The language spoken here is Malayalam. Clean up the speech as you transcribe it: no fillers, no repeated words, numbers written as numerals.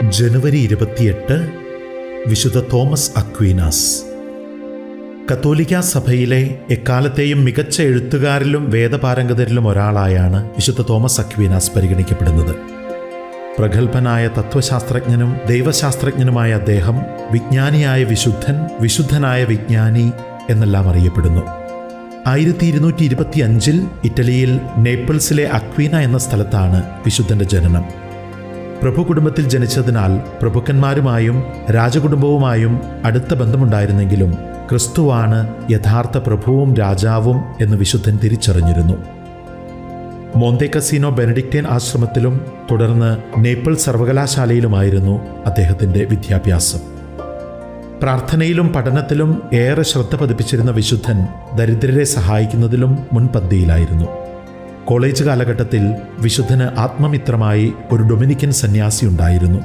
ജനുവരി 28 വിശുദ്ധ തോമസ് അക്വീനാസ്. കത്തോലിക്കാ സഭയിലെ എക്കാലത്തെയും മികച്ച എഴുത്തുകാരിലും വേദപാരംഗതരിലും ഒരാളായാണ് വിശുദ്ധ തോമസ് അക്വീനാസ് പരിഗണിക്കപ്പെടുന്നത്. പ്രഗത്ഭനായ തത്വശാസ്ത്രജ്ഞനും ദൈവശാസ്ത്രജ്ഞനുമായ അദ്ദേഹം വിജ്ഞാനിയായ വിശുദ്ധൻ, വിശുദ്ധനായ വിജ്ഞാനി എന്നെല്ലാം അറിയപ്പെടുന്നു. 1225 ഇറ്റലിയിൽ നേപ്പിൾസിലെ അക്വീന എന്ന സ്ഥലത്താണ് വിശുദ്ധന്റെ ജനനം. പ്രഭു കുടുംബത്തിൽ ജനിച്ചതിനാൽ പ്രഭുക്കന്മാരുമായും രാജകുടുംബവുമായും അടുത്ത ബന്ധമുണ്ടായിരുന്നെങ്കിലും ക്രിസ്തുവാണ് യഥാർത്ഥ പ്രഭുവും രാജാവും എന്ന് വിശുദ്ധൻ തിരിച്ചറിഞ്ഞിരുന്നു. മോന്തെ കസീനോ ബെനഡിക്റ്റൈൻ ആശ്രമത്തിലും തുടർന്ന് നേപ്പിൾസ് സർവകലാശാലയിലുമായിരുന്നു അദ്ദേഹത്തിൻ്റെ വിദ്യാഭ്യാസം. പ്രാർത്ഥനയിലും പഠനത്തിലും ഏറെ ശ്രദ്ധ പതിപ്പിച്ചിരുന്ന വിശുദ്ധൻ ദരിദ്രരെ സഹായിക്കുന്നതിലും മുൻപന്തിയിലായിരുന്നു. കോളേജ് കാലഘട്ടത്തിൽ വിശുദ്ധന് ആത്മമിത്രമായി ഒരു ഡൊമിനിക്കൻ സന്യാസി ഉണ്ടായിരുന്നു.